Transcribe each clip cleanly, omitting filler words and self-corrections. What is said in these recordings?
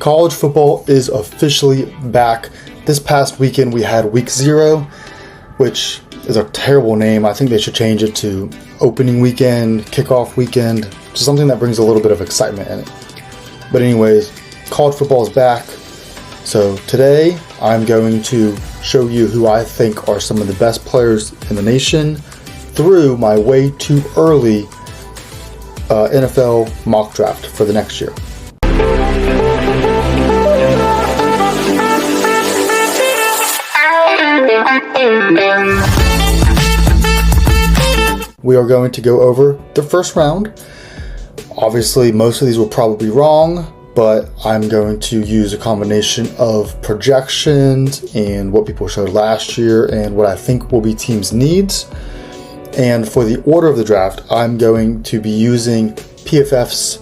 College football is officially back. This past weekend we had week 0, which is a terrible name. I think they should change it to opening weekend, kickoff weekend, just something that brings a little bit of excitement in it. But anyways, college football is back. So today I'm going to show you who I think are some of the best players in the nation through my way too early NFL mock draft for the next year. We are going to go over the first round. Obviously, most of these will probably be wrong, but I'm going to use a combination of projections and what people showed last year and what I think will be teams' needs. And for the order of the draft, I'm going to be using PFF's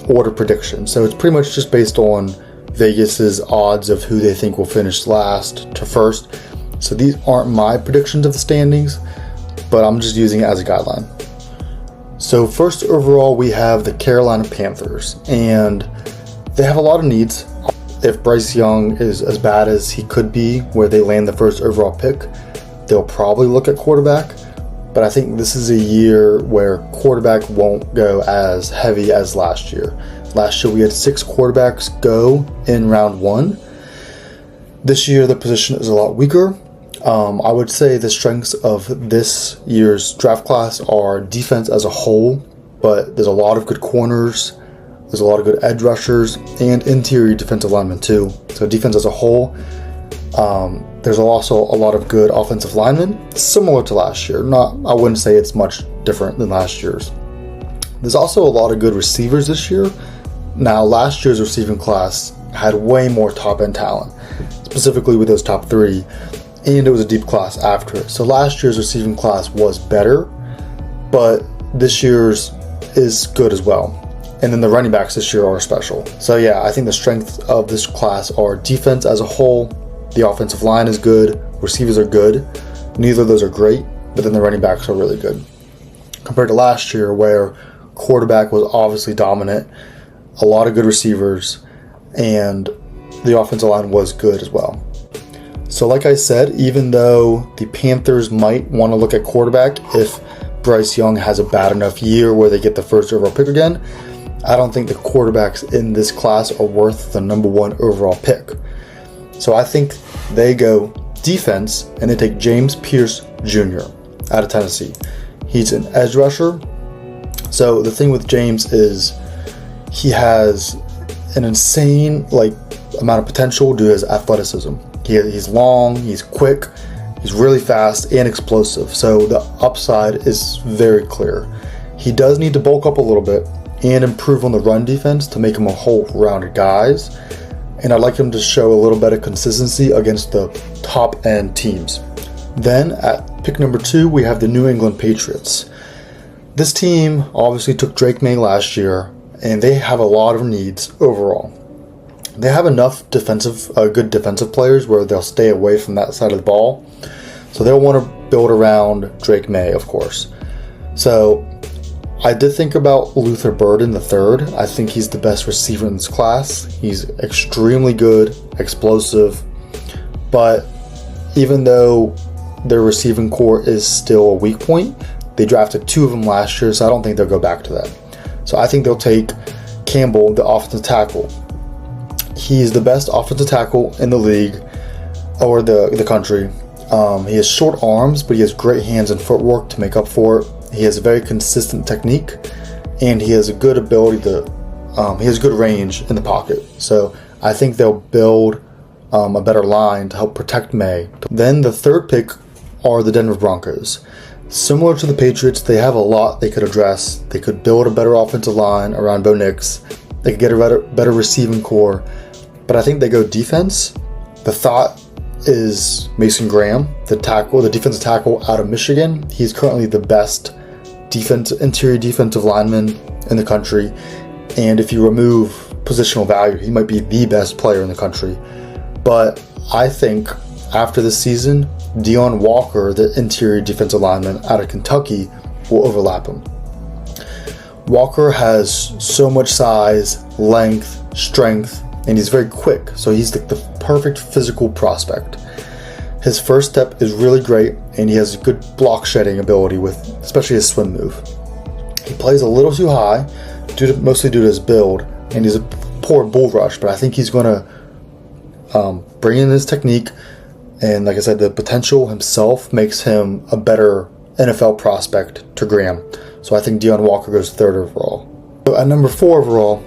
order prediction. So it's pretty much just based on Vegas's odds of who they think will finish last to first. So these aren't my predictions of the standings, but I'm just using it as a guideline. So first overall, we have the Carolina Panthers, and they have a lot of needs. If Bryce Young is as bad as he could be, where they land the first overall pick, they'll probably look at quarterback. But I think this is a year where quarterback won't go as heavy as last year. Last year we had 6 quarterbacks go in round 1. This year the position is a lot weaker. I would say the strengths of this year's draft class are defense as a whole, but there's a lot of good corners, there's a lot of good edge rushers, and interior defensive linemen too. So defense as a whole. There's also a lot of good offensive linemen, similar to last year. I wouldn't say it's much different than last year's. There's also a lot of good receivers this year. Now, last year's receiving class had way more top-end talent, specifically with those top 3, and it was a deep class after it. So last year's receiving class was better, but this year's is good as well. And then the running backs this year are special. So yeah, I think the strengths of this class are defense as a whole. The offensive line is good. Receivers are good. Neither of those are great, but then the running backs are really good. Compared to last year, where quarterback was obviously dominant, a lot of good receivers, and the offensive line was good as well. So like I said, even though the Panthers might want to look at quarterback if Bryce Young has a bad enough year where they get the first overall pick again, I don't think the quarterbacks in this class are worth the number 1 overall pick. So I think they go defense, and they take James Pierce Jr. out of Tennessee. He's an edge rusher. So the thing with James is he has an insane amount of potential due to his athleticism. He's long, he's quick, he's really fast and explosive. So the upside is very clear. He does need to bulk up a little bit and improve on the run defense to make him a whole rounded guys. And I'd like him to show a little bit of consistency against the top end teams. Then at pick number 2, we have the New England Patriots. This team obviously took Drake May last year, and they have a lot of needs overall. They have enough good defensive players where they'll stay away from that side of the ball. So they'll want to build around Drake May, of course. So I did think about Luther Burden III. I think he's the best receiver in this class. He's extremely good, explosive, but even though their receiving core is still a weak point, they drafted 2 of them last year, so I don't think they'll go back to that. So I think they'll take Campbell, the offensive tackle. He's the best offensive tackle in the league, or the country. He has short arms, but he has great hands and footwork to make up for it. He has a very consistent technique, and he has a good ability he has good range in the pocket. So I think they'll build a better line to help protect May. Then the 3rd pick are the Denver Broncos. Similar to the Patriots, they have a lot they could address. They could build a better offensive line around Bo Nix. They could get a better receiving core. But I think they go defense. The thought is Mason Graham, the defensive tackle out of Michigan. He's currently the best interior defensive lineman in the country. And if you remove positional value, he might be the best player in the country. But I think after this season, Deon Walker, the interior defensive lineman out of Kentucky, will overlap him. Walker has so much size, length, strength, and he's very quick, so he's the perfect physical prospect. His first step is really great, and he has a good block shedding ability with especially his swim move. He plays a little too high, mostly due to his build, and he's a poor bull rush, but I think he's going to bring in his technique, and like I said, the potential himself makes him a better NFL prospect to Graham. So I think Deone Walker goes 3rd overall. So at number 4 overall,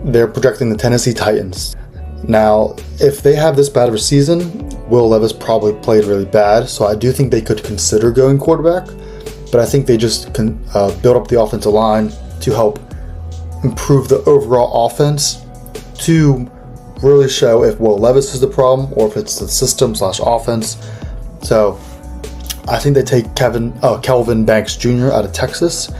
they're projecting the Tennessee Titans. Now, if they have this bad of a season, Will Levis probably played really bad, so I do think they could consider going quarterback, but I think they just can build up the offensive line to help improve the overall offense to really show if Will Levis is the problem or if it's the system/offense. So I think they take Kelvin Banks Jr. out of Texas.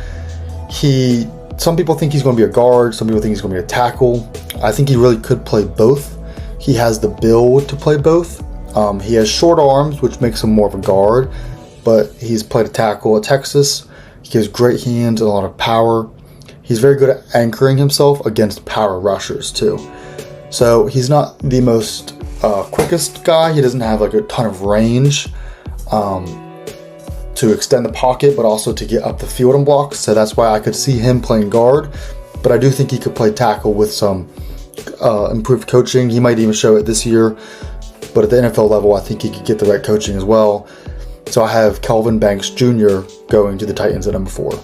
Some people think he's going to be a guard. Some people think he's going to be a tackle. I think he really could play both. He has the build to play both. He has short arms, which makes him more of a guard, but he's played a tackle at Texas. He has great hands and a lot of power. He's very good at anchoring himself against power rushers too. So he's not the most quickest guy. He doesn't have like a ton of range to extend the pocket, but also to get up the field and block. So that's why I could see him playing guard. But I do think he could play tackle with some improved coaching. He might even show it this year. But at the NFL level, I think he could get the right coaching as well. So I have Kelvin Banks Jr. going to the Titans at number 4.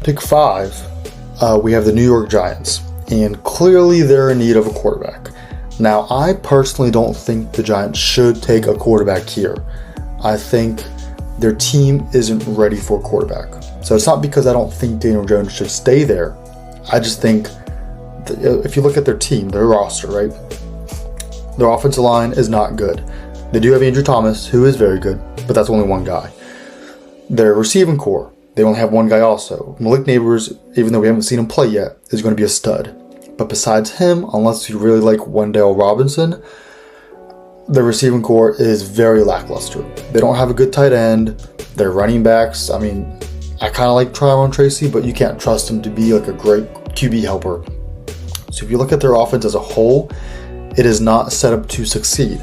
Pick 5, we have the New York Giants. And clearly they're in need of a quarterback. Now, I personally don't think the Giants should take a quarterback here. I think their team isn't ready for a quarterback. So it's not because I don't think Daniel Jones should stay there. I just think if you look at their team, their roster, right? Their offensive line is not good. They do have Andrew Thomas, who is very good, but that's only one guy. Their receiving core, they only have one guy also. Malik Nabers, even though we haven't seen him play yet, is going to be a stud. But besides him, unless you really like Wendell Robinson, the receiving core is very lackluster. They don't have a good tight end. Their running backs, I mean, I kind of like Tyrone Tracy, but you can't trust him to be like a great QB helper. So if you look at their offense as a whole, it is not set up to succeed.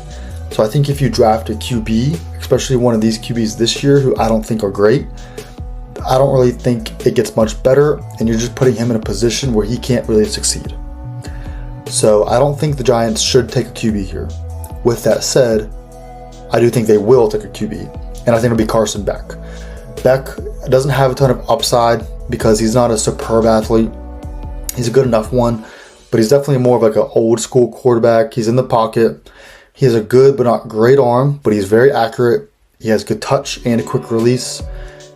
So I think if you draft a QB, especially one of these QBs this year who I don't think are great, I don't really think it gets much better, and you're just putting him in a position where he can't really succeed. So I don't think the Giants should take a QB here. With that said, I do think they will take a QB, and I think it'll be Carson Beck. Beck doesn't have a ton of upside because he's not a superb athlete. He's a good enough one, but he's definitely more of like an old school quarterback. He's in the pocket. He has a good but not great arm, but he's very accurate. He has good touch and a quick release,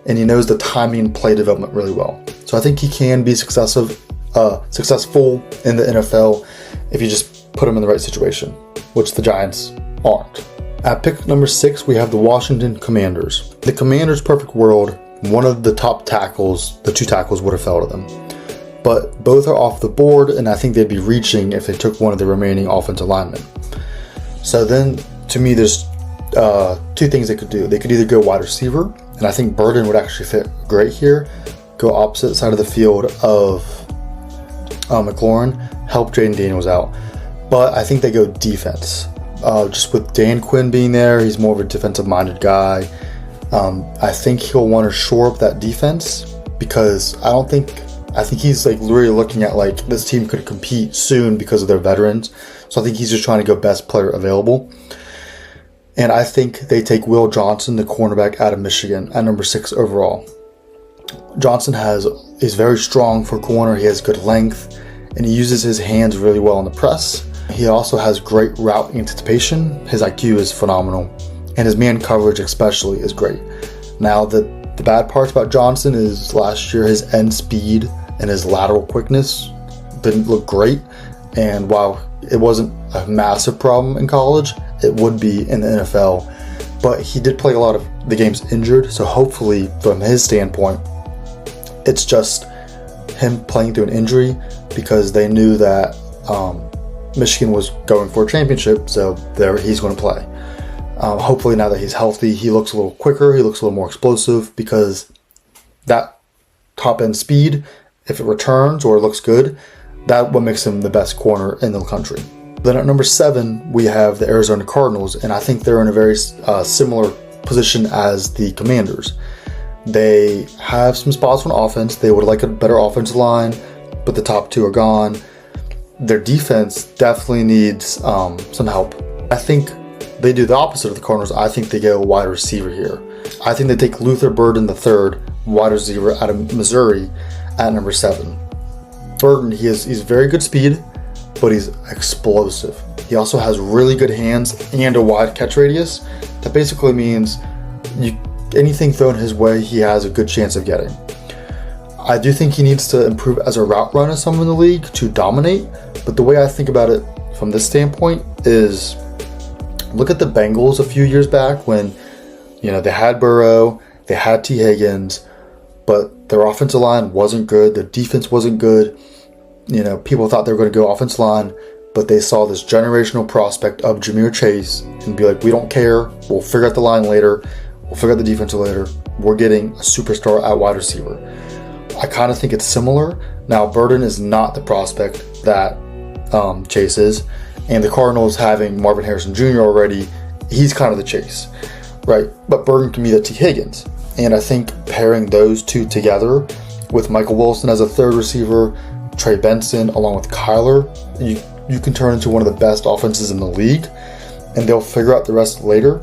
and he knows the timing and play development really well. So I think he can be successful in the NFL if you just put him in the right situation, which the Giants aren't. At pick number 6, we have the Washington Commanders. The Commanders' perfect world, one of the top tackles, the 2 tackles would have fell to them. But both are off the board, and I think they'd be reaching if they took one of the remaining offensive linemen. So then, to me, there's 2 things they could do. They could either go wide receiver, and I think Burden would actually fit great here. Go opposite side of the field of McLaurin, help Jaden Daniels out. But I think they go defense. Just with Dan Quinn being there, he's more of a defensive-minded guy. I think he'll want to shore up that defense because I think he's like really looking at like this team could compete soon because of their veterans. So I think he's just trying to go best player available. And I think they take Will Johnson, the cornerback out of Michigan, at number 6 overall. Johnson is very strong for corner. He has good length, and he uses his hands really well in the press. He also has great route anticipation. His IQ is phenomenal, and his man coverage especially is great. Now, the bad parts about Johnson is last year his end speed and his lateral quickness didn't look great, and while it wasn't a massive problem in college, it would be in the NFL. But he did play a lot of the games injured, so hopefully from his standpoint, it's just him playing through an injury because they knew that Michigan was going for a championship, so he's going to play. Hopefully now that he's healthy, he looks a little quicker, he looks a little more explosive because that top end speed, if it returns or looks good, that what makes him the best corner in the country. Then at number 7, we have the Arizona Cardinals, and I think they're in a very similar position as the Commanders. They have some spots on offense. They would like a better offensive line, but the top 2 are gone. Their defense definitely needs some help. I think they do the opposite of the Cardinals. I think they go wide receiver here. I think they take Luther Burden III, wide receiver out of Missouri, at number 7. Burden, he's very good speed, but he's explosive. He also has really good hands and a wide catch radius. That basically means anything thrown his way, he has a good chance of getting. I do think he needs to improve as a route runner some in the league to dominate, but the way I think about it from this standpoint is, look at the Bengals a few years back when, they had Burrow, they had T. Higgins, but their offensive line wasn't good, their defense wasn't good. People thought they were going to go offensive line, but they saw this generational prospect of Ja'Marr Chase and be like, we don't care, we'll figure out the line later, we'll figure out the defense later, we're getting a superstar at wide receiver. I kind of think it's similar. Now, Burden is not the prospect that Chase is, and the Cardinals having Marvin Harrison Jr. already, he's kind of the Chase, right? But Burden can be the T. Higgins, and I think pairing those two together with Michael Wilson as a third receiver, Trey Benson along with Kyler, you can turn into one of the best offenses in the league, and they'll figure out the rest later.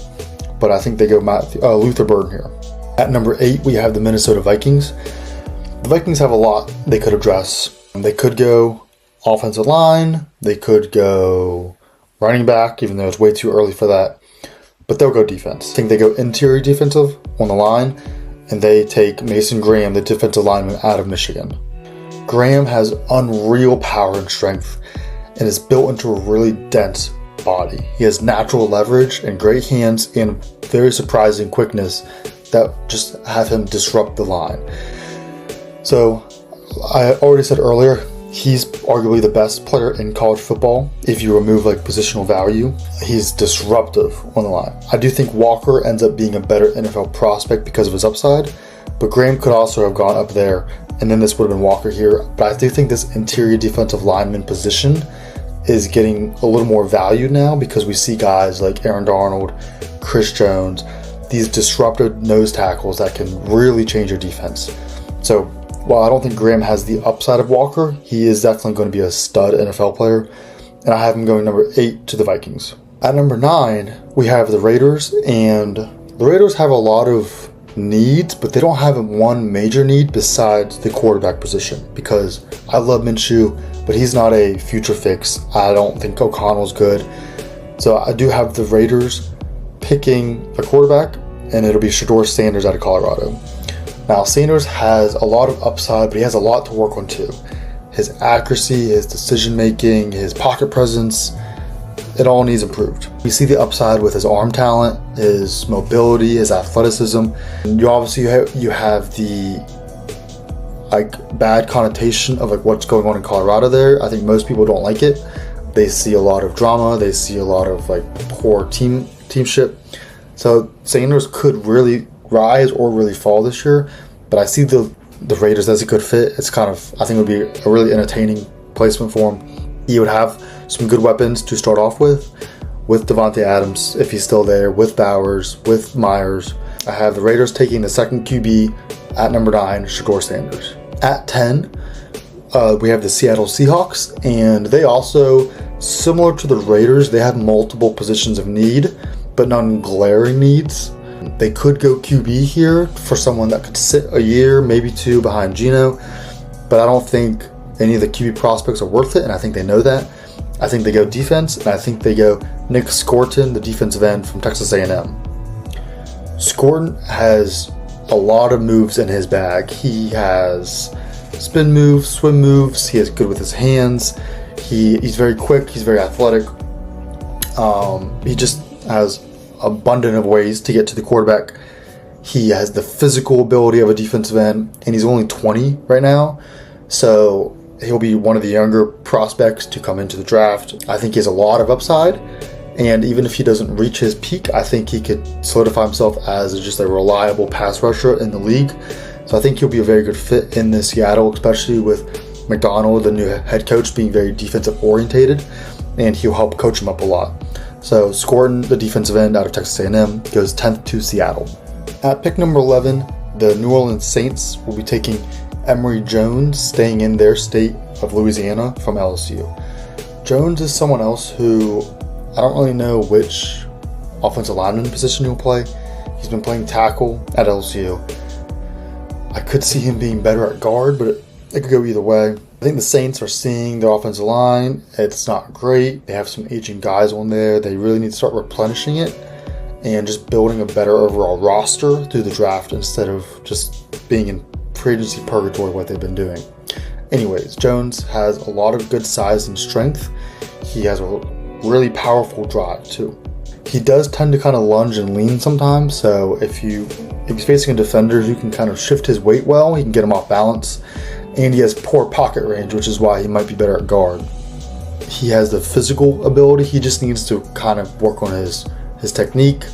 But I think they go Luther Burden here. At number 8, we have the Minnesota Vikings. The Vikings have a lot they could address. They could go offensive line, they could go running back, even though it's way too early for that, but they'll go defense. I think they go interior defensive on the line, and they take Mason Graham, the defensive lineman out of Michigan. Graham has unreal power and strength and is built into a really dense body. He has natural leverage and great hands and very surprising quickness that just have him disrupt the line. So I already said earlier, he's arguably the best player in college football if you remove positional value. He's disruptive on the line. I do think Walker ends up being a better NFL prospect because of his upside, but Graham could also have gone up there, and then this would have been Walker here. But I do think this interior defensive lineman position is getting a little more value now because we see guys like Aaron Donald, Chris Jones, these disruptive nose tackles that can really change your defense. So while I don't think Graham has the upside of Walker, he is definitely going to be a stud NFL player, and I have him going number 8 to the Vikings. At number 9, we have the Raiders, and the Raiders have a lot of needs, but they don't have one major need besides the quarterback position, because I love Minshew, but he's not a future fix. I don't think O'Connell's good. So I do have the Raiders picking a quarterback, and it'll be Shedeur Sanders out of Colorado. Now, Sanders has a lot of upside, but he has a lot to work on too. His accuracy, his decision-making, his pocket presence, it all needs improved. We see the upside with his arm talent, his mobility, his athleticism. And you obviously you have the bad connotation of what's going on in Colorado there. I think most people don't like it. They see a lot of drama. They see a lot of poor teamship. So Sanders could really rise or really fall this year, but I see the Raiders as a good fit. It's I think it would be a really entertaining placement for him. He would have some good weapons to start off with Davante Adams if he's still there, with Bowers, with Myers. I have the Raiders taking the second QB at number 9, Shedeur Sanders. At 10, we have the Seattle Seahawks, and they also, similar to the Raiders, they have multiple positions of need, but none glaring needs. They could go QB here for someone that could sit a year, maybe 2 behind Geno, but I don't think any of the QB prospects are worth it, and I think they know that. I think they go defense, and I think they go Nick Scorton, the defensive end from Texas A&M. Scorton has a lot of moves in his bag. He has spin moves, swim moves. He is good with his hands. He's very quick. He's very athletic. He just has abundant of ways to get to the quarterback. He has the physical ability of a defensive end, and he's only 20 right now, so he'll be one of the younger prospects to come into the draft. I think he has a lot of upside, and even if he doesn't reach his peak, I think he could solidify himself as just a reliable pass rusher in the league. So I think he'll be a very good fit in this Seattle, especially with McDonald, the new head coach, being very defensive orientated. and he'll help coach him up a lot. So Scourton, the defensive end out of Texas A&M, goes 10th to Seattle. At pick number 11, the New Orleans Saints will be taking Emory Jones, staying in their state of Louisiana from LSU. Jones is someone else who I don't really know which offensive lineman position he'll play. He's been playing tackle at LSU. I could see him being better at guard, but it could go either way. I think the Saints are seeing their offensive line. It's not great. They have some aging guys on there. They really need to start replenishing it and just building a better overall roster through the draft instead of just being in free agency purgatory what they've been doing. Anyways, Jones has a lot of good size and strength. He has a really powerful drive too. He does tend to kind of lunge and lean sometimes, so if he's facing a defender who can kind of shift his weight well, he can get him off balance. And he has poor pocket range, which is why he might be better at guard. He has the physical ability. He just needs to kind of work on his technique,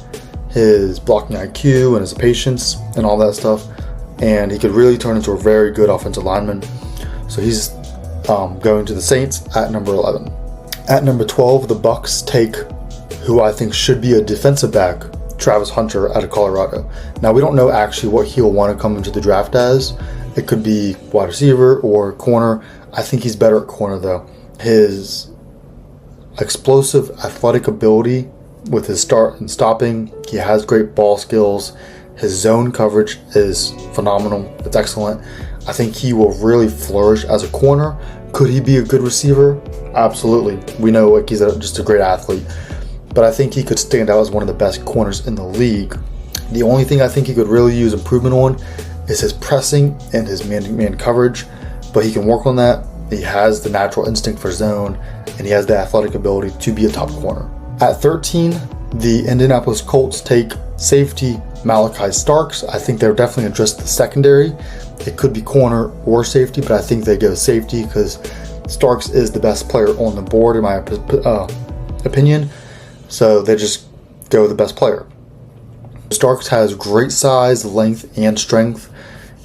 his blocking IQ, and his patience, and all that stuff. And he could really turn into a very good offensive lineman. So he's going to the Saints at number 11. At number 12, the Bucks take who I think should be a defensive back, Travis Hunter out of Colorado. Now, we don't know actually what he'll want to come into the draft as. It could be wide receiver or corner. I think he's better at corner though. His explosive athletic ability with his start and stopping, he has great ball skills. His zone coverage is phenomenal. It's excellent. I think he will really flourish as a corner. Could he be a good receiver? Absolutely. We know he's just a great athlete. But I think he could stand out as one of the best corners in the league. The only thing I think he could really use improvement on is his pressing and his man-to-man coverage, but he can work on that. He has the natural instinct for zone, and he has the athletic ability to be a top corner. At 13, the Indianapolis Colts take safety Malachi Starks. I think they're definitely addressed the secondary. It could be corner or safety, but I think they go safety because Starks is the best player on the board in my opinion. So they just go with the best player. Starks has great size, length, and strength.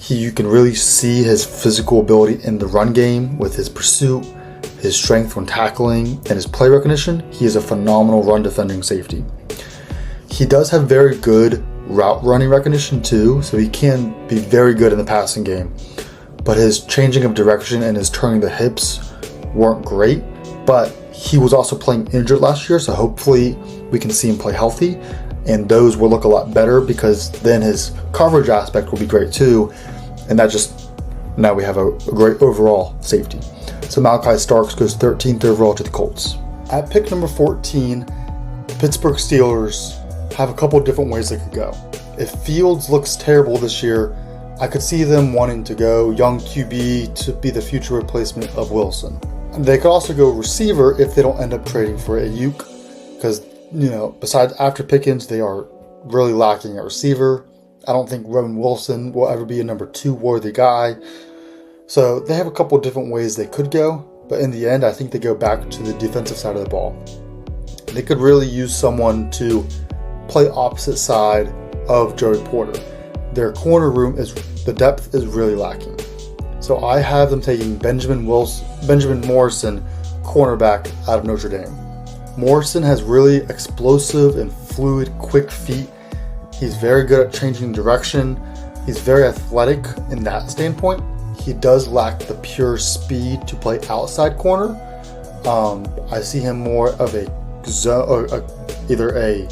You can really see his physical ability in the run game with his pursuit, his strength when tackling, and his play recognition. He is a phenomenal run defending safety. He does have very good route running recognition too, so he can be very good in the passing game. But his changing of direction and his turning the hips weren't great. But he was also playing injured last year, so hopefully we can see him play healthy. And those will look a lot better because then his coverage aspect will be great too. And now we have a great overall safety. So Malachi Starks goes 13th overall to the Colts. At pick number 14, the Pittsburgh Steelers have a couple different ways they could go. If Fields looks terrible this year, I could see them wanting to go young QB to be the future replacement of Wilson. They could also go receiver if they don't end up trading for Ayuk, because besides after Pickens, they are really lacking at receiver. I don't think Roman Wilson will ever be a number 2 worthy guy. So they have a couple different ways they could go, but in the end, I think they go back to the defensive side of the ball. They could really use someone to play opposite side of Joey Porter. Their corner room the depth is really lacking. So I have them taking Benjamin Morrison, cornerback out of Notre Dame. Morrison has really explosive and fluid, quick feet. He's very good at changing direction. He's very athletic in that standpoint. He does lack the pure speed to play outside corner. I see him more of a zone, either a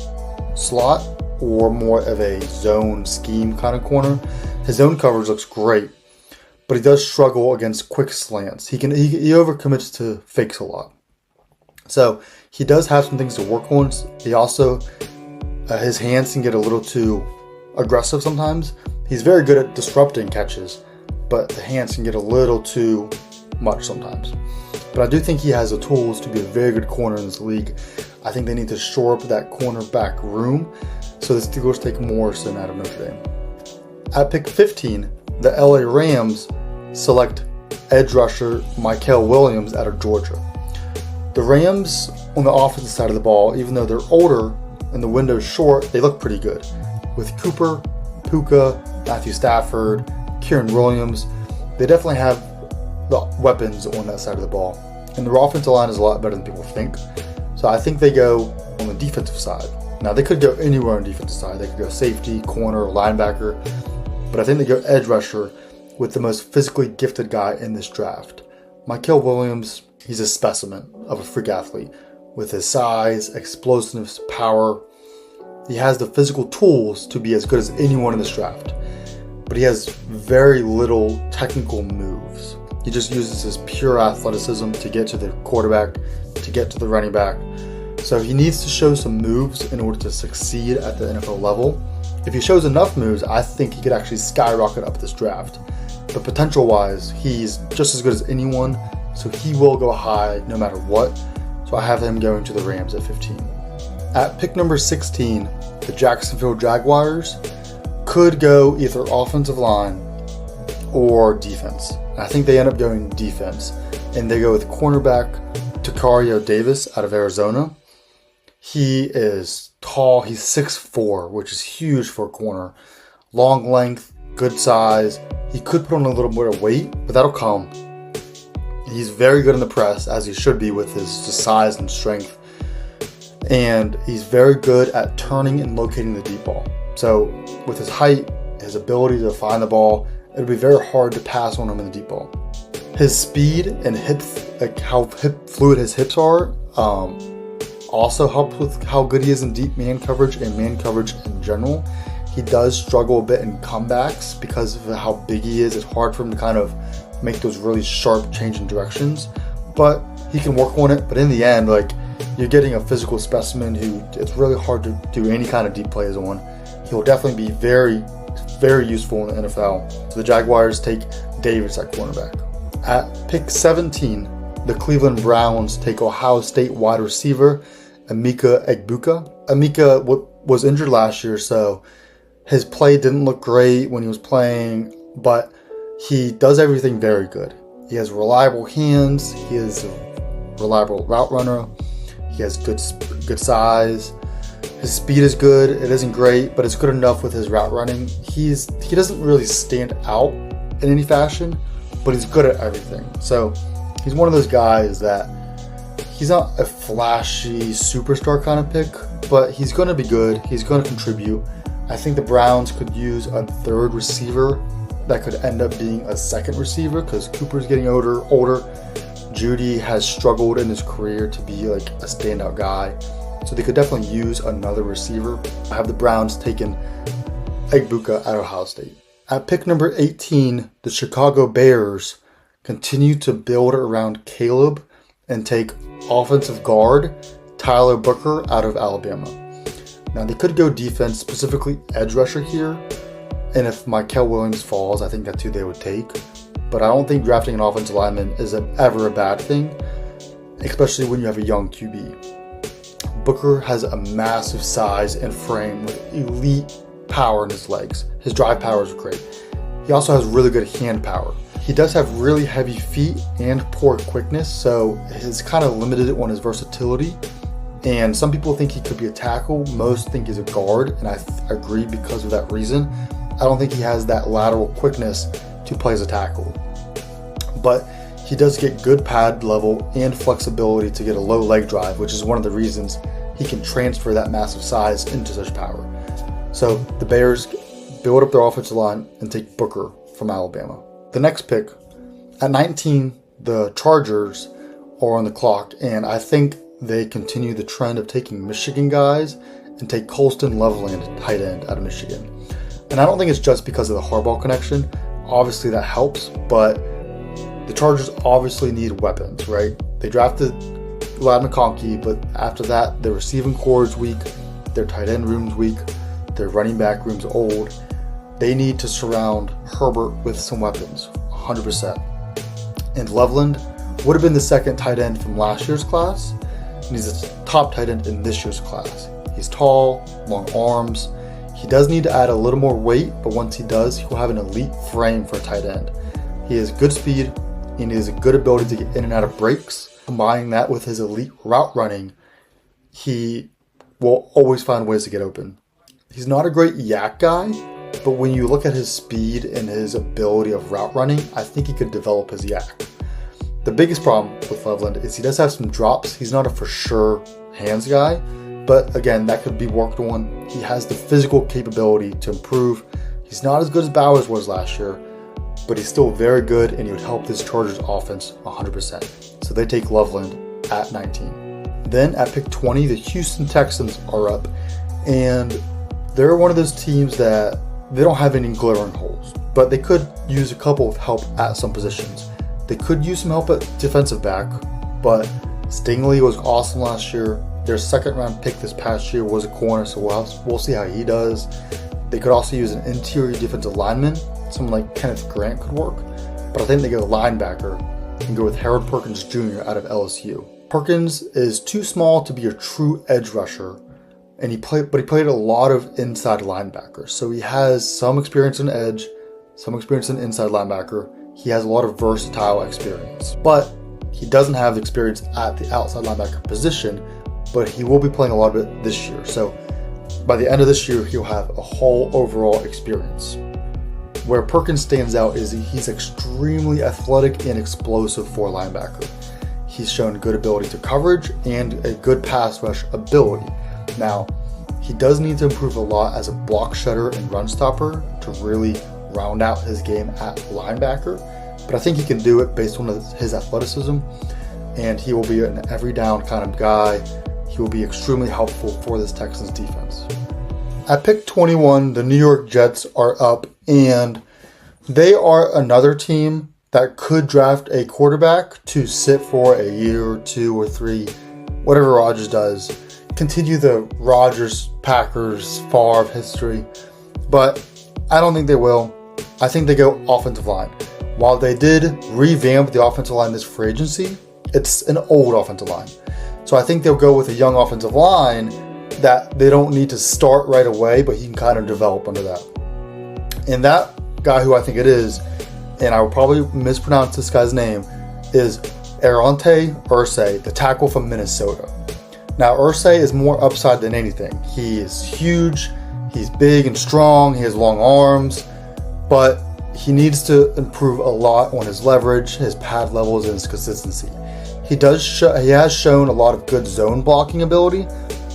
slot or more of a zone scheme kind of corner. His zone coverage looks great, but he does struggle against quick slants. He overcommits to fakes a lot. So he does have some things to work on. He also, his hands can get a little too aggressive sometimes. He's very good at disrupting catches, but the hands can get a little too much sometimes. But I do think he has the tools to be a very good corner in this league. I think they need to shore up that cornerback room. So the Steelers take Morrison out of Notre Dame. At pick 15, the LA Rams select edge rusher Mykel Williams out of Georgia. The Rams on the offensive side of the ball, even though they're older and the window's short, they look pretty good. With Cooper, Puka, Matthew Stafford, Kieran Williams, they definitely have the weapons on that side of the ball. And the offensive line is a lot better than people think. So I think they go on the defensive side. Now, they could go anywhere on the defensive side. They could go safety, corner, linebacker. But I think they go edge rusher with the most physically gifted guy in this draft. Mykel Williams, he's a specimen of a freak athlete. With his size, explosiveness, power, he has the physical tools to be as good as anyone in this draft. But he has very little technical moves. He just uses his pure athleticism to get to the quarterback, to get to the running back. So he needs to show some moves in order to succeed at the NFL level. If he shows enough moves, I think he could actually skyrocket up this draft. But potential-wise, he's just as good as anyone, so he will go high no matter what. So I have him going to the Rams at 15. At pick number 16, the Jacksonville Jaguars could go either offensive line or defense. I think they end up going defense, and they go with cornerback Tacario Davis out of Arizona. He is tall. He's 6'4", which is huge for a corner. Long length, good size. He could put on a little bit of weight, but that'll come. He's very good in the press, as he should be with his size and strength. And he's very good at turning and locating the deep ball. So with his height, his ability to find the ball, it'll be very hard to pass on him in the deep ball. His speed and how fluid his hips are, also helps with how good he is in deep man coverage and man coverage in general. He does struggle a bit in comebacks because of how big he is. It's hard for him to kind of make those really sharp change in directions, but he can work on it. But in the end, you're getting a physical specimen who it's really hard to do any kind of deep plays on. He'll definitely be very, very useful in the NFL. So the Jaguars take Davis at cornerback. At pick 17, the Cleveland Browns take Ohio State wide receiver Emeka Egbuka. Emeka was injured last year, so his play didn't look great when he was playing, but he does everything very good. He has reliable hands. He is a reliable route runner. He has good size. His speed is good. It isn't great, but it's good enough with his route running. He doesn't really stand out in any fashion, but he's good at everything. So he's one of those guys that he's not a flashy superstar kind of pick, but he's going to be good. He's going to contribute. I think the Browns could use a third receiver that could end up being a second receiver because Cooper's getting older. Judy has struggled in his career to be a standout guy. So they could definitely use another receiver. I have the Browns taking Egbuka at Ohio State. At pick number 18, the Chicago Bears continue to build around Caleb and take offensive guard Tyler Booker out of Alabama. Now they could go defense, specifically edge rusher here. And if Mykel Williams falls, I think that's who they would take. But I don't think drafting an offensive lineman is ever a bad thing, especially when you have a young QB. Booker has a massive size and frame with elite power in his legs. His drive power is great. He also has really good hand power. He does have really heavy feet and poor quickness, so he's kind of limited on his versatility. And some people think he could be a tackle. Most think he's a guard, and I agree because of that reason. I don't think he has that lateral quickness to play as a tackle. But he does get good pad level and flexibility to get a low leg drive, which is one of the reasons he can transfer that massive size into such power. So the Bears build up their offensive line and take Booker from Alabama. The next pick, at 19, the Chargers are on the clock, and I think they continue the trend of taking Michigan guys and take Colston Loveland, tight end, out of Michigan. And I don't think it's just because of the Harbaugh connection. Obviously that helps, but the Chargers obviously need weapons, right? They drafted Ladd McConkey, but after that, their receiving core is weak, their tight end room's weak, their running back room's old. They need to surround Herbert with some weapons, 100%. And Loveland would have been the second tight end from last year's class, and he's a top tight end in this year's class. He's tall, long arms. He does need to add a little more weight, but once he does, he'll have an elite frame for a tight end. He has good speed, and he has a good ability to get in and out of breaks. Combining that with his elite route running, he will always find ways to get open. He's not a great yak guy, but when you look at his speed and his ability of route running, I think he could develop his yak. The biggest problem with Loveland is he does have some drops. He's not a for sure hands guy, but again, that could be worked on. He has the physical capability to improve. He's not as good as Bowers was last year, but he's still very good, and he would help this Chargers offense 100%. So they take Loveland at 19. Then at pick 20, the Houston Texans are up, and they're one of those teams that they don't have any glaring holes, but they could use a couple of help at some positions. They could use some help at defensive back, but Stingley was awesome last year. Their second round pick this past year was a corner, so we'll see how he does. They could also use an interior defensive lineman. Someone like Kenneth Grant could work, but I think they go linebacker and go with Harold Perkins Jr. out of LSU. Perkins is too small to be a true edge rusher, and he played a lot of inside linebacker. So he has some experience in edge, some experience in inside linebacker. He has a lot of versatile experience, but he doesn't have the experience at the outside linebacker position, but he will be playing a lot of it this year. So by the end of this year, he'll have a whole overall experience. Where Perkins stands out is he's extremely athletic and explosive for a linebacker. He's shown good ability to coverage and a good pass rush ability. Now, he does need to improve a lot as a block shedder and run stopper to really round out his game at linebacker, but I think he can do it based on his athleticism, and he will be an every down kind of guy. He will be extremely helpful for this Texans defense. At pick 21, the New York Jets are up, and they are another team that could draft a quarterback to sit for a year or 2 or 3, whatever Rodgers does. Continue the Rodgers, Packers, Favre history, but I don't think they will. I think they go offensive line. While they did revamp the offensive line this free agency, it's an old offensive line. So I think they'll go with a young offensive line that they don't need to start right away, but he can kind of develop under that. And that guy who I think it is, and I will probably mispronounce this guy's name, is Arante Irsay, the tackle from Minnesota. Now, Irsay is more upside than anything. He is huge, he's big and strong, he has long arms, but he needs to improve a lot on his leverage, his pad levels, and his consistency. He has shown a lot of good zone blocking ability,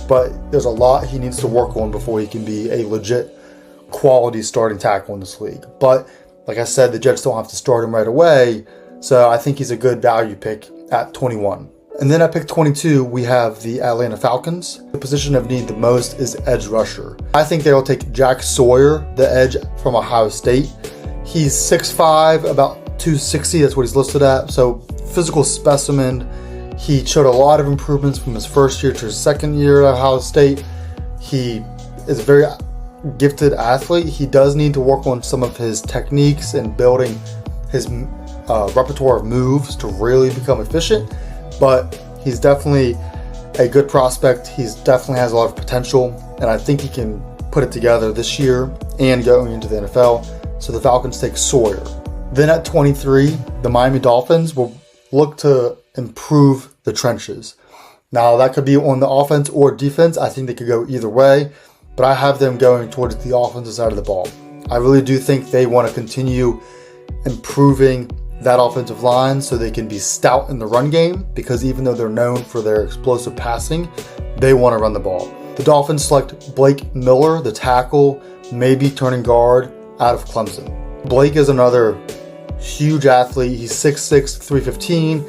but there's a lot he needs to work on before he can be a legit quality starting tackle in this league. But like I said, the Jets don't have to start him right away, so I think he's a good value pick at 21. And then at pick 22, we have the Atlanta Falcons. The position of need the most is edge rusher. I think they'll take Jack Sawyer, the edge from Ohio State. He's 6'5", about 260, that's what he's listed at. So physical specimen. He showed a lot of improvements from his first year to his second year at Ohio State. He is a very gifted athlete. He does need to work on some of his techniques and building his repertoire of moves to really become efficient. But he's definitely a good prospect. He's definitely has a lot of potential, and I think he can put it together this year and going into the NFL. So the Falcons take Sawyer. Then at 23, the Miami Dolphins will look to improve the trenches. Now that could be on the offense or defense. I think they could go either way, but I have them going towards the offensive side of the ball. I really do think they want to continue improving that offensive line so they can be stout in the run game, because even though they're known for their explosive passing, they want to run the ball. The Dolphins select Blake Miller, the tackle, maybe turning guard out of Clemson. Blake is another huge athlete. He's 6'6", 315.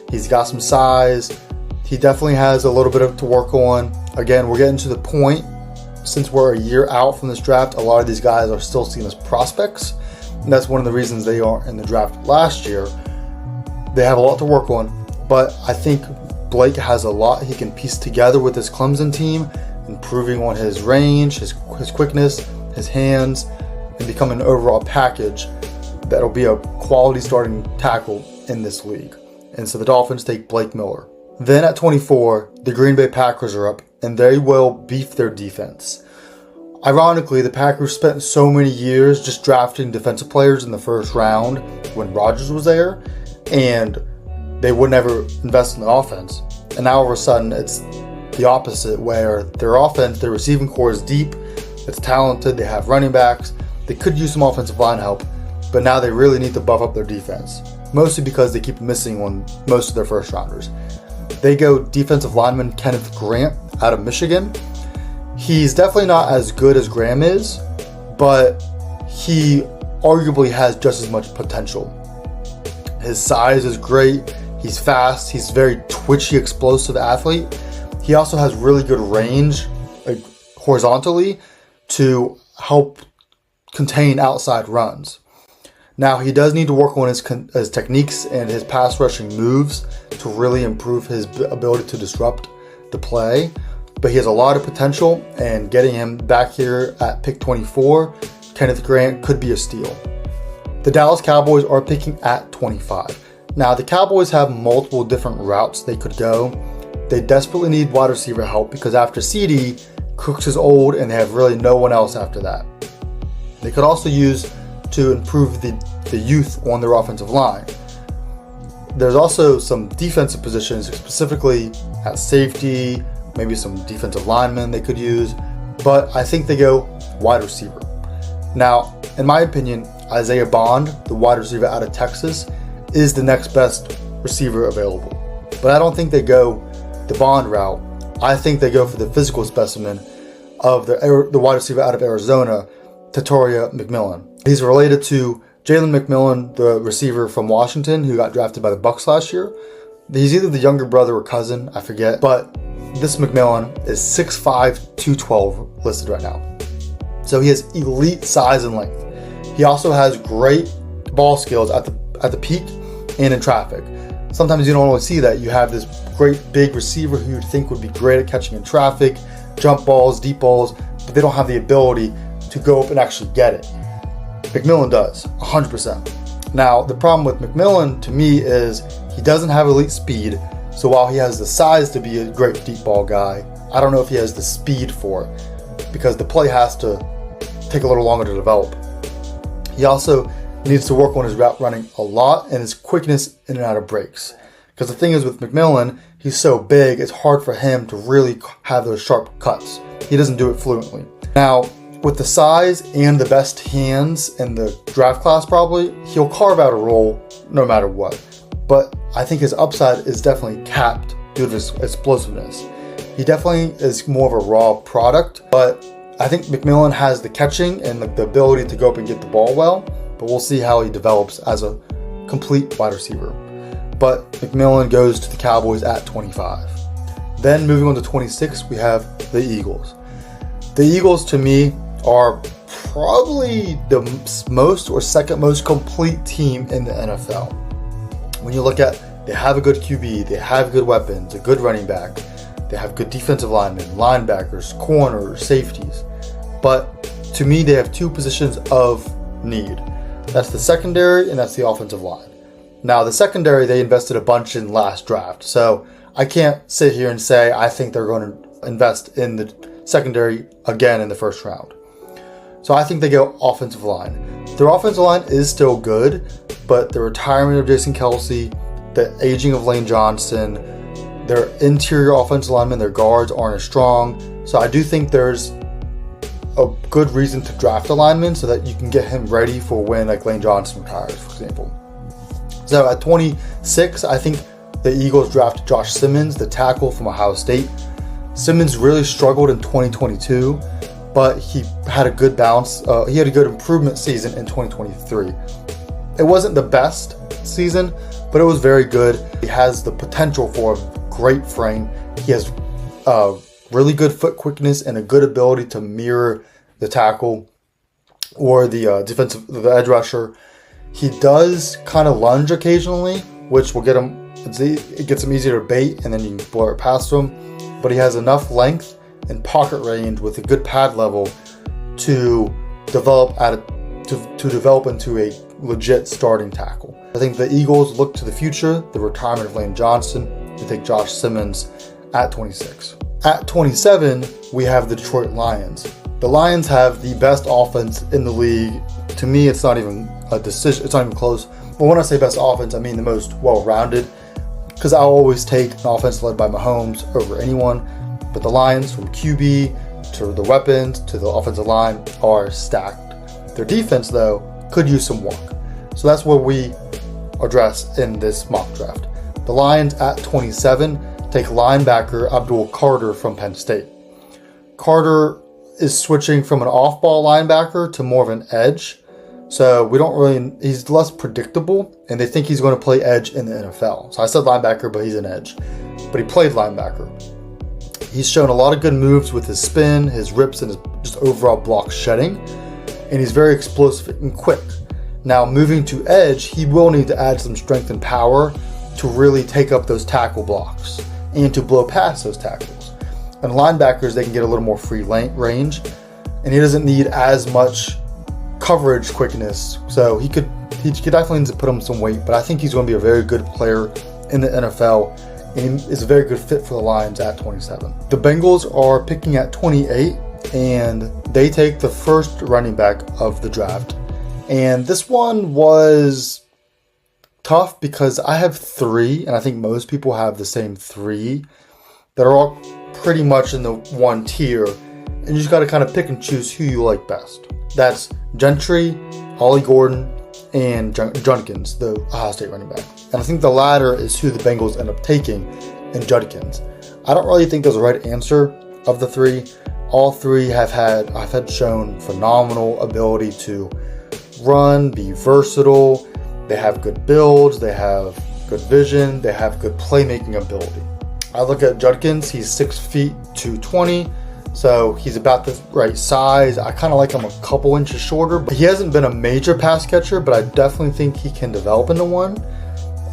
He's got some size. He definitely has a little bit to work on. Again, we're getting to the point, since we're a year out from this draft, a lot of these guys are still seen as prospects. And that's one of the reasons they aren't in the draft last year. They have a lot to work on, but I think Blake has a lot he can piece together with this Clemson team, improving on his range, his quickness, his hands, and become an overall package that'll be a quality starting tackle in this league. And so the Dolphins take Blake Miller. Then at 24, the Green Bay Packers are up, and they will beef their defense. Ironically, the Packers spent so many years just drafting defensive players in the first round when Rodgers was there, and they would never invest in the offense. And now all of a sudden, it's the opposite, where their offense, their receiving core is deep, it's talented, they have running backs, they could use some offensive line help, but now they really need to buff up their defense. mostly because they keep missing on most of their first rounders. They go defensive lineman Kenneth Grant out of Michigan. He's definitely not as good as Graham is, but he arguably has just as much potential. His size is great. He's fast. He's a very twitchy, explosive athlete. He also has really good range, like horizontally, to help contain outside runs. Now, he does need to work on his techniques and his pass rushing moves to really improve his ability to disrupt the play. But he has a lot of potential, and getting him back here at pick 24, Kenneth Grant, could be a steal. The Dallas Cowboys are picking at 25. Now, the Cowboys have multiple different routes they could go. They desperately need wide receiver help because after CD, Cooks is old and they have really no one else after that. They could also use to improve the youth on their offensive line. There's also some defensive positions, specifically at safety, maybe some defensive linemen they could use, but I think they go wide receiver. Now, in my opinion, Isaiah Bond, the wide receiver out of Texas, is the next best receiver available. But I don't think they go the Bond route. I think they go for the physical specimen of the wide receiver out of Arizona, Tatoria McMillan. He's related to Jalen McMillan, the receiver from Washington, who got drafted by the Bucs last year. He's either the younger brother or cousin, I forget. But this McMillan is 6'5", 212 listed right now. So he has elite size and length. He also has great ball skills at the peak and in traffic. Sometimes you don't always see that. You have this great big receiver who you'd think would be great at catching in traffic, jump balls, deep balls, but they don't have the ability to go up and actually get it. McMillan does, 100%. Now, the problem with McMillan to me is he doesn't have elite speed. So while he has the size to be a great deep ball guy, I don't know if he has the speed for it because the play has to take a little longer to develop. He also needs to work on his route running a lot and his quickness in and out of breaks. Because the thing is with McMillan, he's so big, it's hard for him to really have those sharp cuts. He doesn't do it fluently. Now, with the size and the best hands in the draft class probably, he'll carve out a role no matter what. But I think his upside is definitely capped due to his explosiveness. He definitely is more of a raw product, but I think McMillan has the catching and the ability to go up and get the ball well, but we'll see how he develops as a complete wide receiver. But McMillan goes to the Cowboys at 25. Then moving on to 26, we have the Eagles. The Eagles, to me, are probably the most or second most complete team in the NFL. When you look at, they have a good QB, they have good weapons, a good running back, they have good defensive linemen, linebackers, corners, safeties. But to me, they have two positions of need. That's the secondary and that's the offensive line. Now, the secondary, they invested a bunch in last draft. So I can't sit here and say I think they're going to invest in the secondary again in the first round. So I think they go offensive line. Their offensive line is still good, but the retirement of Jason Kelce, the aging of Lane Johnson, their interior offensive linemen, their guards aren't as strong. So I do think there's a good reason to draft a lineman so that you can get him ready for when like Lane Johnson retires, for example. So at 26, I think the Eagles drafted Josh Simmons, the tackle from Ohio State. Simmons really struggled in 2022, but he had a good bounce. He had a good improvement season in 2023. It wasn't the best season, but it was very good. He has the potential for a great frame. He has really good foot quickness and a good ability to mirror the tackle or the edge rusher. He does kind of lunge occasionally, which will get him. It gets him easier to bait, and then you can blur it past him. But he has enough length and pocket range with a good pad level to develop into a legit starting tackle. I think the Eagles look to the future, the retirement of Lane Johnson, to take Josh Simmons at 26. At 27, we have the Detroit Lions. The Lions have the best offense in the league. To me, it's not even a decision. It's not even close. But when I say best offense, I mean the most well-rounded, because I'll always take an offense led by Mahomes over anyone. But the Lions, from QB to the weapons to the offensive line, are stacked. Their defense, though, could use some work. So that's where we address in this mock draft. The Lions at 27 take linebacker Abdul Carter from Penn State. Carter is switching from an off-ball linebacker to more of an edge. So he's less predictable, and they think he's going to play edge in the NFL. So I said linebacker, but he's an edge. But he played linebacker. He's shown a lot of good moves with his spin, his rips, and his just overall block shedding. And he's very explosive and quick. Now, moving to edge, he will need to add some strength and power to really take up those tackle blocks and to blow past those tackles. And linebackers, they can get a little more free range, and he doesn't need as much coverage quickness. So he could definitely need to put on some weight, but I think he's going to be a very good player in the NFL and is a very good fit for the Lions at 27. The Bengals are picking at 28, and they take the first running back of the draft. And this one was tough because I have 3, and I think most people have the same 3 that are all pretty much in the one tier, and you just got to kind of pick and choose who you like best. That's Gentry, Ollie Gordon, and Judkins, the Ohio State running back. And I think the latter is who the Bengals end up taking in Judkins. I don't really think there's a right answer of the 3. All 3 have shown phenomenal ability to run, be versatile. They have good builds, they have good vision, they have good playmaking ability. I look at Judkins, he's 6 feet 220, so he's about the right size. I kind of like him a couple inches shorter, but he hasn't been a major pass catcher, but I definitely think he can develop into one.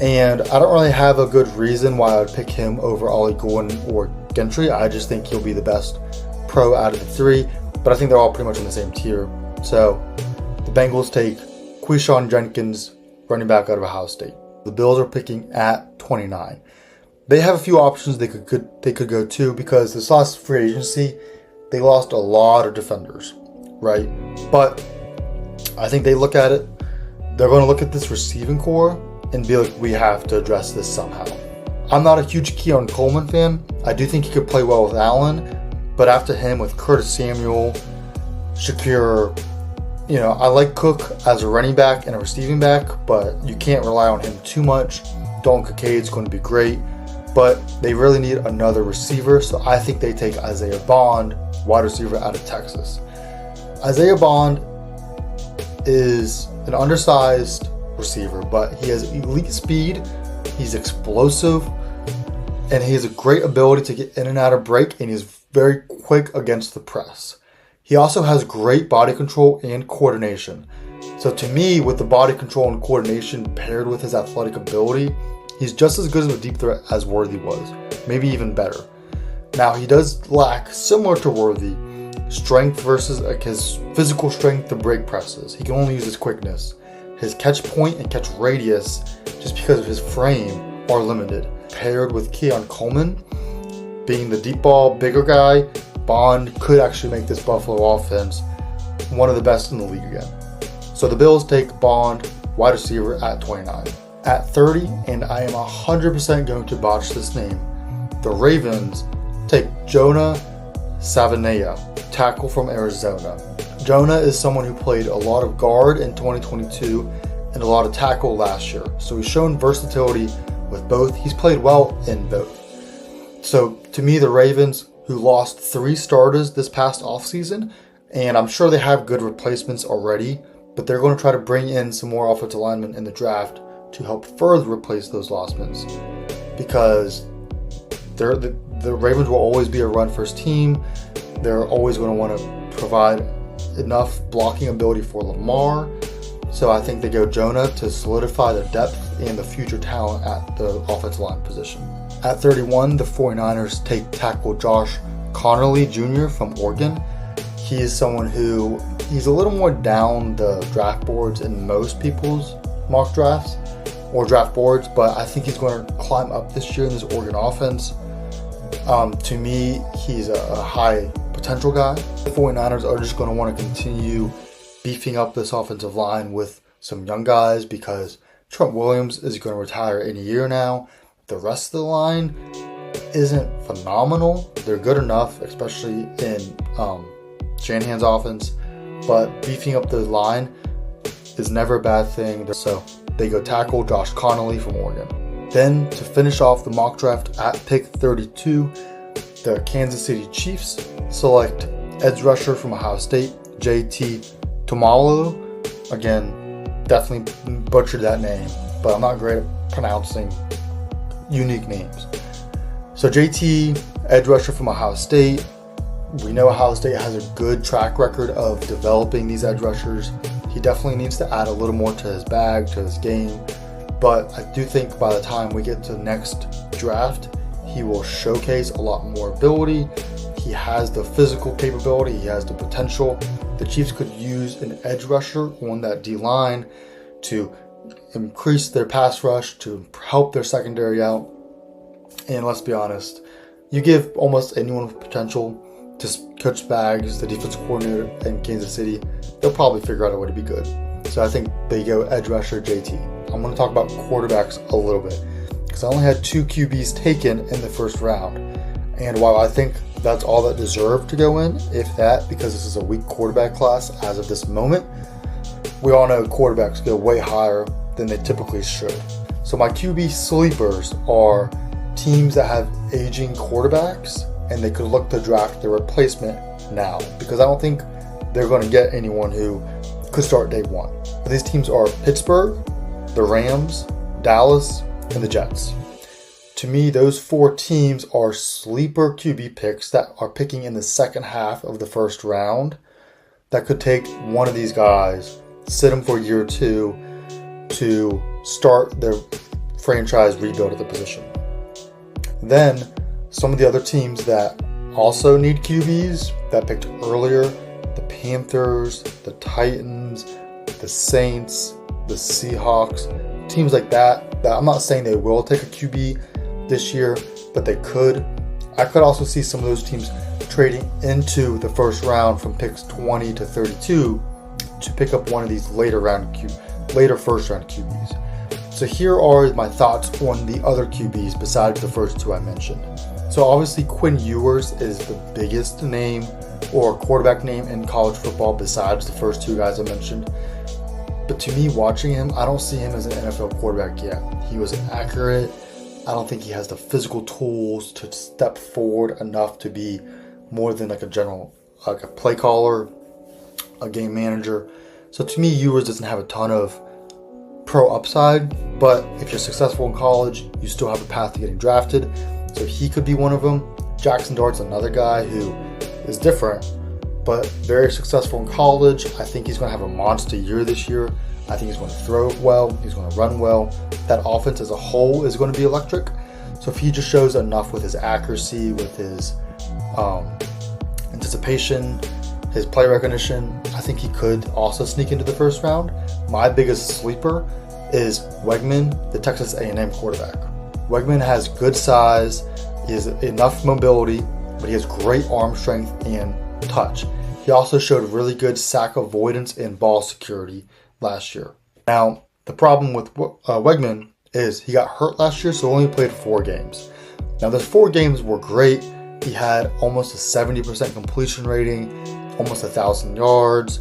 And I don't really have a good reason why I would pick him over Ollie Gordon or Gentry. I just think he'll be the best pro out of the 3, but I think they're all pretty much in the same tier. So the Bengals take Quinshon Judkins, running back out of Ohio State. The Bills are picking at 29. They have a few options they could go to because this last free agency, they lost a lot of defenders, right? But I think they look at it, they're going to look at this receiving core and be like, we have to address this somehow. I'm not a huge Keon Coleman fan. I do think he could play well with Allen, but after him with Curtis Samuel, Shakir, I like Cook as a running back and a receiving back, but you can't rely on him too much. Dalton Kincaid's going to be great, but they really need another receiver, so I think they take Isaiah Bond, wide receiver out of Texas. Isaiah Bond is an undersized receiver, but he has elite speed, he's explosive, and he has a great ability to get in and out of break, and he's very quick against the press. He also has great body control and coordination. So to me, with the body control and coordination paired with his athletic ability, he's just as good as a deep threat as Worthy was, maybe even better. Now, he does lack, similar to Worthy, strength versus his physical strength to break presses. He can only use his quickness. His catch point and catch radius, just because of his frame, are limited. Paired with Keon Coleman, being the deep ball, bigger guy, Bond could actually make this Buffalo offense one of the best in the league again. So the Bills take Bond, wide receiver, at 29. At 30, and I am 100% going to botch this name, the Ravens take Jonah Savaiinaea, tackle from Arizona. Jonah is someone who played a lot of guard in 2022 and a lot of tackle last year. So he's shown versatility with both. He's played well in both. So to me, the Ravens, who lost 3 starters this past offseason, and I'm sure they have good replacements already, but they're going to try to bring in some more offensive linemen in the draft to help further replace those lostments, because the Ravens will always be a run-first team. They're always going to want to provide enough blocking ability for Lamar. So I think they go Jonah to solidify the depth and the future talent at the offensive line position. At 31, the 49ers take tackle Josh Conerly Jr. from Oregon. He is someone who, he's a little more down the draft boards in most people's mock drafts or draft boards, but I think he's going to climb up this year in this Oregon offense. To me, he's a high potential guy. The 49ers are just going to want to continue beefing up this offensive line with some young guys because Trent Williams is going to retire in a year now. The rest of the line isn't phenomenal. They're good enough, especially in Shanahan's offense, but beefing up the line is never a bad thing. So they go tackle Josh Connolly from Oregon. Then to finish off the mock draft at pick 32, the Kansas City Chiefs select edge rusher from Ohio State, JT Tuimoloau. Again, definitely butchered that name, but I'm not great at pronouncing unique names. So JT, edge rusher from Ohio State. We know Ohio State has a good track record of developing these edge rushers. He definitely needs to add a little more to his bag, to his game. But I do think by the time we get to the next draft, he will showcase a lot more ability. He has the physical capability. He has the potential. The Chiefs could use an edge rusher on that D-line to increase their pass rush, to help their secondary out. And let's be honest, you give almost anyone with potential to Coach Spags, the defensive coordinator in Kansas City, they'll probably figure out a way to be good. So I think they go edge rusher JT. I'm going to talk about quarterbacks a little bit because I only had 2 QBs taken in the first round. And while I think that's all that deserved to go in, if that, because this is a weak quarterback class as of this moment, we all know quarterbacks go way higher than they typically should. So my QB sleepers are teams that have aging quarterbacks and they could look to draft their replacement now because I don't think they're going to get anyone who could start day one. But these teams are Pittsburgh, the Rams, Dallas, and the Jets. To me, those 4 teams are sleeper QB picks that are picking in the second half of the first round that could take one of these guys, sit them for a year or 2 to start their franchise rebuild at the position. Then some of the other teams that also need QBs that picked earlier, the Panthers, the Titans, the Saints, the Seahawks, teams like that I'm not saying they will take a QB this year, but they could. I could also see some of those teams trading into the first round from picks 20 to 32 to pick up one of these later first round QBs. So here are my thoughts on the other QBs besides the first 2 I mentioned. So obviously Quinn Ewers is the biggest name or quarterback name in college football besides the first 2 guys I mentioned. But to me, watching him, I don't see him as an NFL quarterback yet. He was accurate. I don't think he has the physical tools to step forward enough to be more than like a play caller, a game manager. So to me, Ewers doesn't have a ton of pro upside, but if you're successful in college, you still have a path to getting drafted. So he could be one of them. Jackson Dart's another guy who is different, but very successful in college. I think he's going to have a monster year this year. I think he's going to throw well. He's going to run well. That offense as a whole is going to be electric. So if he just shows enough with his accuracy, with his anticipation, his play recognition, I think he could also sneak into the first round. My biggest sleeper is Weigman, the Texas A&M quarterback. Weigman has good size, he has enough mobility, but he has great arm strength and touch. He also showed really good sack avoidance and ball security last year. Now, the problem with Weigman is he got hurt last year, so only played 4 games. Now, those 4 games were great. He had almost a 70% completion rating, almost 1,000 yards.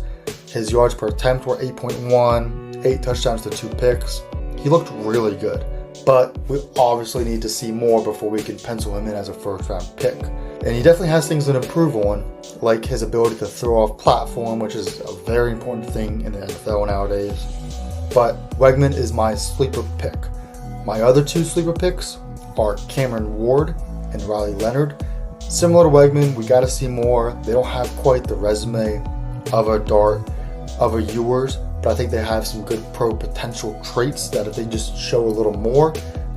His yards per attempt were 8.1, 8 touchdowns to 2 picks. He looked really good, but we obviously need to see more before we can pencil him in as a first-round pick. And he definitely has things to improve on, like his ability to throw off platform, which is a very important thing in the NFL nowadays. But Weigman is my sleeper pick. My other 2 sleeper picks are Cameron Ward and Riley Leonard. Similar to Weigman, we got to see more. They don't have quite the resume of a Dart, of a Ewers, but I think they have some good pro potential traits that if they just show a little more,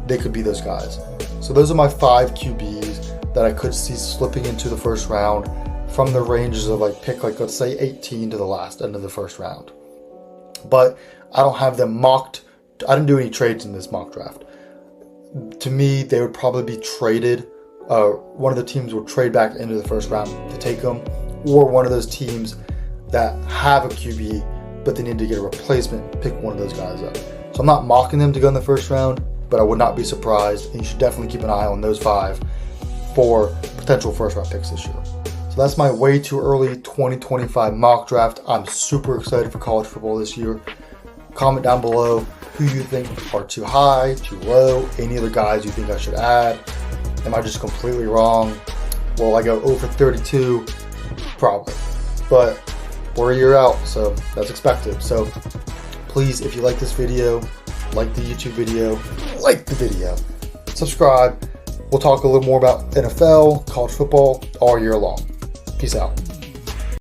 they could be those guys. So those are my 5 QBs that I could see slipping into the first round from the ranges of let's say 18 to the last end of the first round. But I don't have them mocked. I didn't do any trades in this mock draft. To me, they would probably be traded. One of the teams will trade back into the first round to take them, or one of those teams that have a QB, but they need to get a replacement, pick one of those guys up. So I'm not mocking them to go in the first round, but I would not be surprised, and you should definitely keep an eye on those 5 for potential first round picks this year. So that's my way too early 2025 mock draft. I'm super excited for college football this year. Comment down below who you think are too high, too low, any other guys you think I should add. Am I just completely wrong? Will I go over 32? Probably. But we're a year out, so that's expected. So please, if you like this video, like the YouTube video, like the video, subscribe. We'll talk a little more about NFL, college football all year long. Peace out.